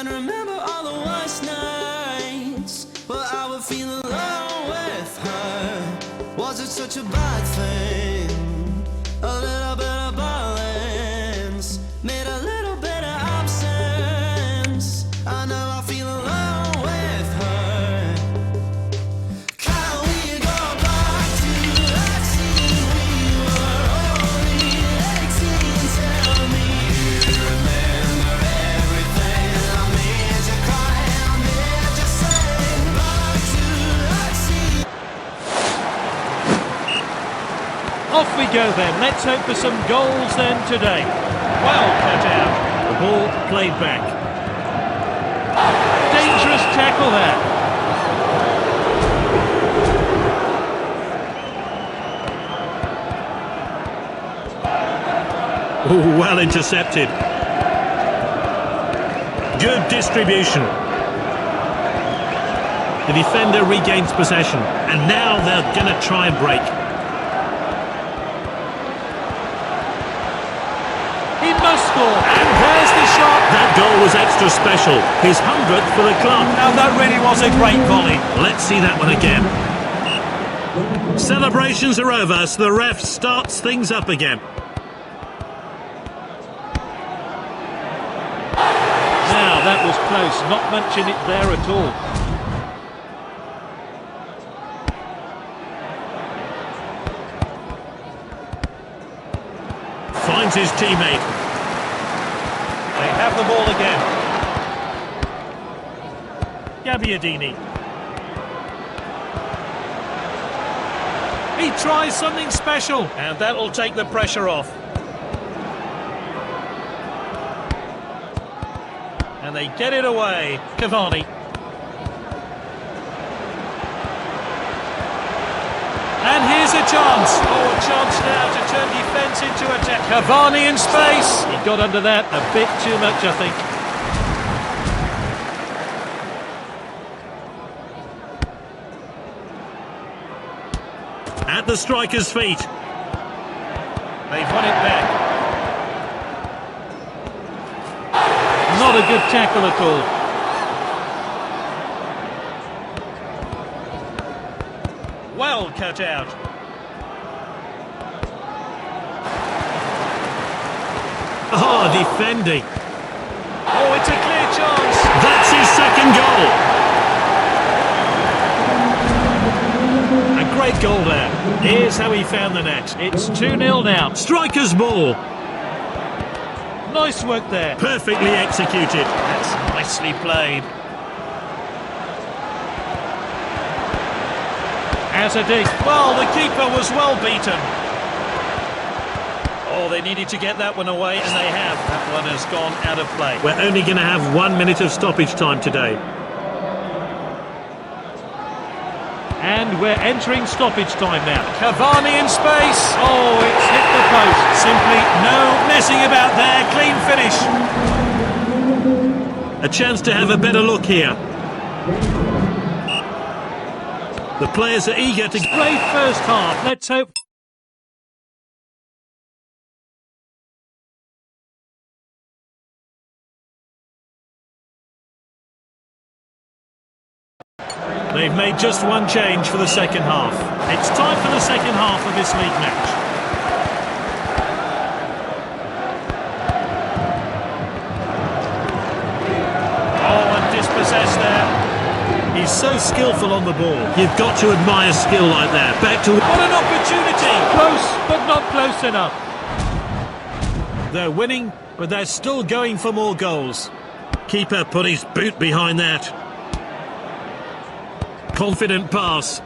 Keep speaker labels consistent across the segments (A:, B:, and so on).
A: Can remember all the worst nights where I would feel alone with her. Was it such a bad thing? A little bit of balance made a little bit of absence. I know I feel alone with her. Can we go back to that scene we were only 18? Tell me you remember everything. I made you cry, I made you sing. Back to that scene.
B: Off we go then. Let's hope for some goals then today. Well cut out. The ball played back. Dangerous tackle there.
C: Oh, well intercepted. Good distribution. The defender regains possession, and now they're going to try and break.
B: He must score. And there's the shot.
C: That goal was extra special. His 100th for the club.
B: Now that really was a great volley.
C: Let's see that one again. Celebrations are over, so the ref starts things up again.
B: Now that was close. Not much in it there at all.
C: Finds his teammate.
B: They have the ball again. Gabbiadini. He tries something special, and that'll take the pressure off. And they get it away. Cavani. And here's a chance. Oh, a chance now to turn defence into attack. Cavani in space. He got under that a bit too much, I think.
C: At the striker's feet.
B: They've won it back. Not a good tackle at all. Well cut out.
C: Oh, defending.
B: Oh, it's a clear chance.
C: That's his second goal.
B: A great goal there. Here's how he found the net. It's 2-0 now.
C: Striker's ball.
B: Nice work there.
C: Perfectly executed.
B: That's nicely played. Aşağıdaki. Well, the keeper was well beaten. Oh, they needed to get that one away, and they have. That one has gone out of play.
C: We're only going to have 1 minute of stoppage time today.
B: And we're entering stoppage time now. Cavani in space. Oh, it's hit the post. Simply no messing about there. Clean finish.
C: A chance to have a better look here. The players are eager to...
B: Great first half. Let's hope...
C: They've made just one change for the second half. It's time for the second half of this league match.
B: Oh, and dispossessed there.
C: He's so skillful on the ball. You've got to admire skill like that. Back to...
B: What an opportunity! Close, but not close enough.
C: They're winning, but they're still going for more goals. Keeper put his boot behind that. Confident pass.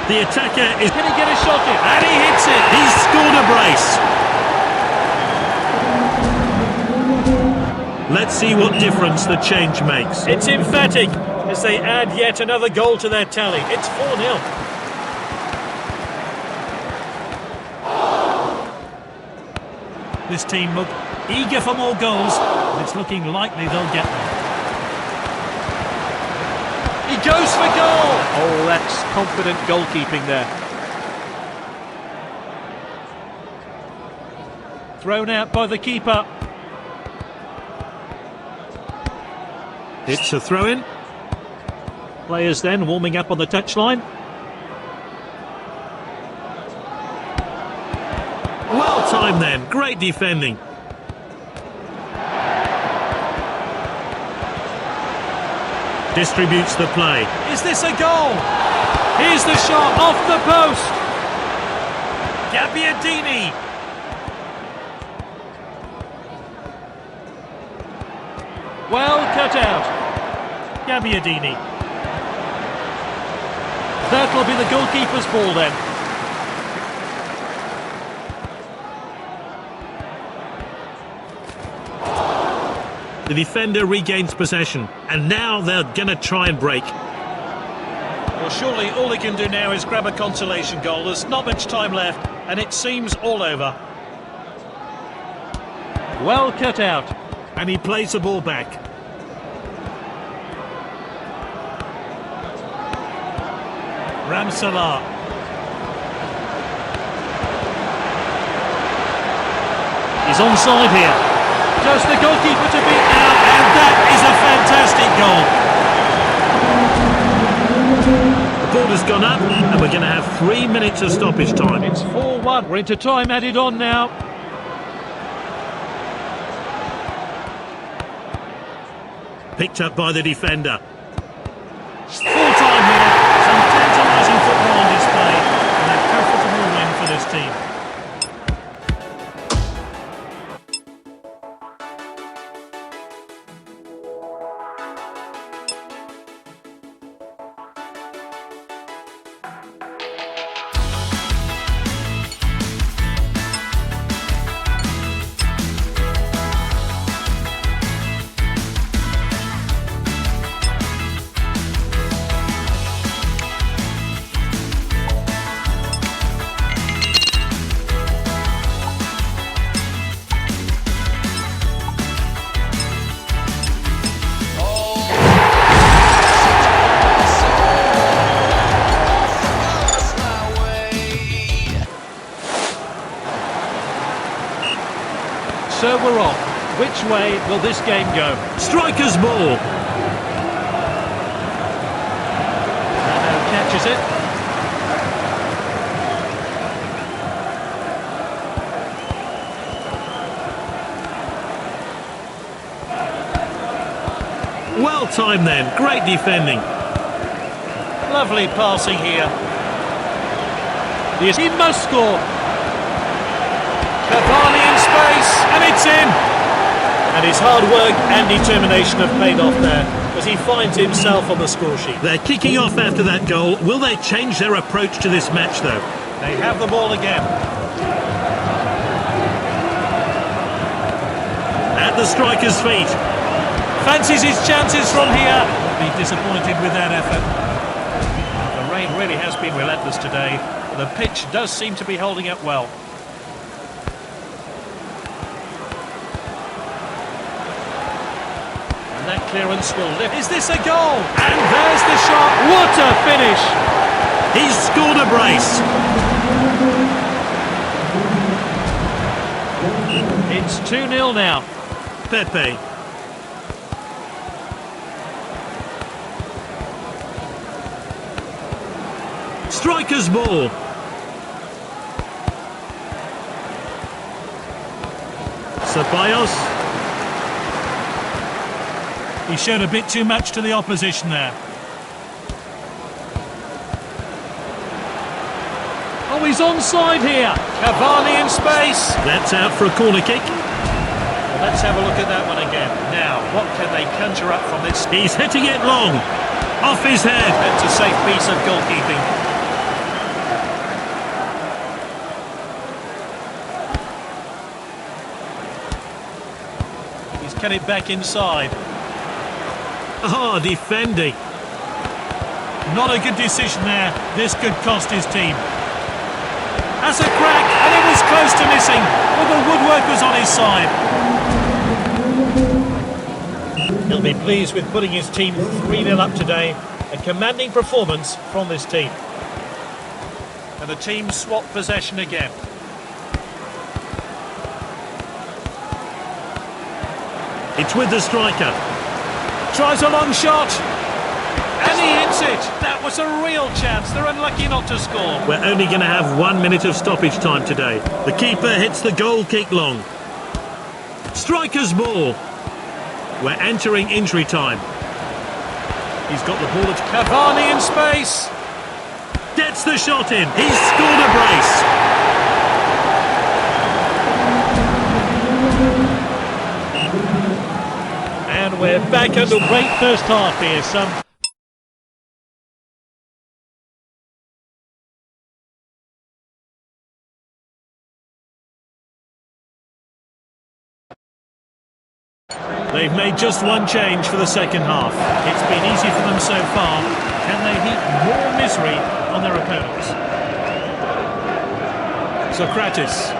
C: The attacker is...
B: Can he get a shot in? And he hits it!
C: He's scored a brace. Let's see what difference the change makes.
B: It's emphatic as they add yet another goal to their tally. It's 4-0.
C: This team look eager for more goals, and it's looking likely they'll get them.
B: He goes for goal! Oh, that's confident goalkeeping there. Thrown out by the keeper.
C: It's a throw-in.
B: Players then warming up on the touchline.
C: Well timed then. Great defending. Distributes the play.
B: Is this a goal? Here's the shot off the post. Gabbiadini. Well cut out. Gabbiadini. That'll be the goalkeeper's ball then.
C: The defender regains possession, and now they're going to try and break.
B: Well, surely all he can do now is grab a consolation goal. There's not much time left, and it seems all over. Well cut out.
C: And he plays the ball back. Ramsalah.
B: He's onside here. Just the goalkeeper to beat now, and that is a fantastic goal.
C: The ball has gone up, and we're going to have 3 minutes of stoppage time.
B: It's 4-1. We're into time added on now.
C: Picked up by the defender. Full time here. Some tantalising football on display, and a comfortable win for this team.
B: So we're off. Which way will this game go?
C: Striker's ball.
B: Nano catches it.
C: Well timed then. Great defending.
B: Lovely passing here. He must score. Cavani in space, and it's in. And his hard work and determination have paid off there, as he finds himself on the score sheet.
C: They're kicking off after that goal. Will they change their approach to this match, though?
B: They have the ball again.
C: At the striker's feet.
B: Fancies his chances from here. Be disappointed with that effort. The rain really has been relentless today. The pitch does seem to be holding up well. And that clearance will lift. Is this a goal? And there's the shot. What a finish!
C: He's scored a brace.
B: It's 2-0 now.
C: Pepe. Striker's ball. Ceballos.
B: He showed a bit too much to the opposition there. Oh, he's onside here. Cavani in space.
C: That's out for a corner kick.
B: Well, let's have a look at that one again. Now, what can they conjure up from this?
C: He's hitting it long. Off his head.
B: That's a safe piece of goalkeeping. He's cut it back inside.
C: Oh, defending.
B: Not a good decision there. This could cost his team. That's a crack, and it was close to missing, but the woodwork was on his side. He'll be pleased with putting his team 3-0 up today. A commanding performance from this team. And the team swap possession again.
C: It's with the striker.
B: Tries a long shot. And he hits it. That was a real chance. They're unlucky not to score.
C: We're only going to have 1 minute of stoppage time today. The keeper hits the goal kick long. Striker's ball. We're entering injury time.
B: He's got the ball at Cavani in space.
C: Gets the shot in. He's scored a brace.
B: And we're back under great first half here.
C: They've made just one change for the second half.
B: It's been easy for them so far. Can they heap more misery on their opponents? Socrates.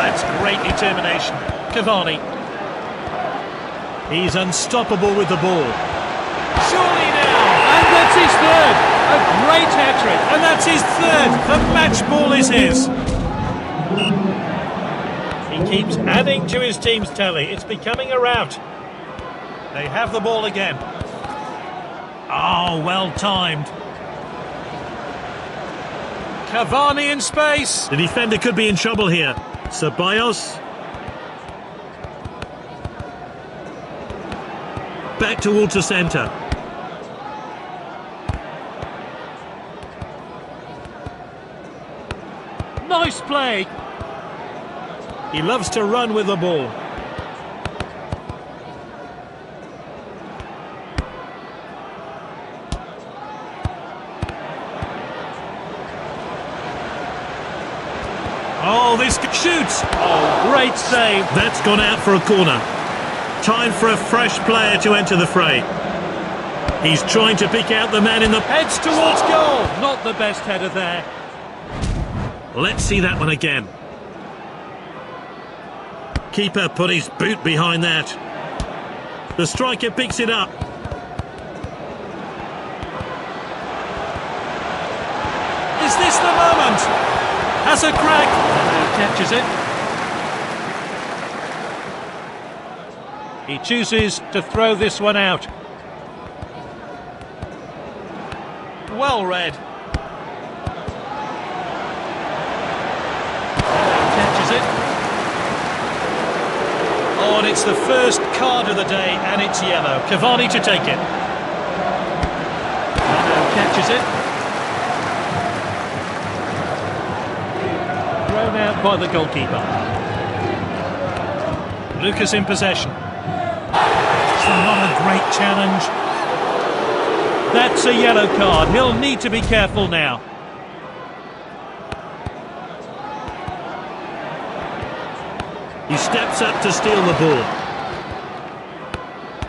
B: That's great determination. Cavani.
C: He's unstoppable with the ball.
B: Surely now. And that's his third. A great hat-trick. And that's his third. The match ball is his.
C: He keeps adding to his team's tally. It's becoming a rout.
B: They have the ball again. Oh, well timed. Cavani in space.
C: The defender could be in trouble here. Ceballos. Back towards the centre.
B: Nice play.
C: He loves to run with the ball.
B: Oh, this shoots. Oh, great save.
C: That's gone out for a corner. Time for a fresh player to enter the fray. He's trying to pick out the man in the...
B: Heads towards goal. Not the best header there.
C: Let's see that one again. Keeper put his boot behind that. The striker picks it up.
B: Is this the moment? Has a crack. Catches it. He chooses to throw this one out. Well read. Catches it. Oh, and it's the first card of the day, and it's yellow. Cavani to take it. Catches it. Thrown out by the goalkeeper. Lucas in possession. It's not a great challenge. That's a yellow card. He'll need to be careful now.
C: He steps up to steal the ball.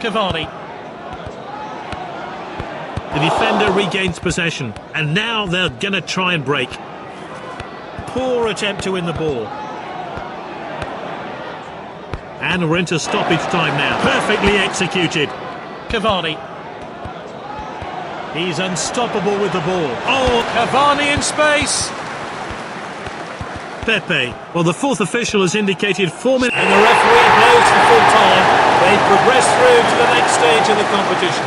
B: Cavani.
C: The defender regains possession, and now they're going to try and break. Poor attempt to win the ball. And we're into stoppage time now. Perfectly executed.
B: Cavani.
C: He's unstoppable with the ball.
B: Oh, Cavani in space.
C: Pepe. Well, the fourth official has indicated 4 minutes.
B: And the referee blows for full time. They progress through to the next stage of the competition.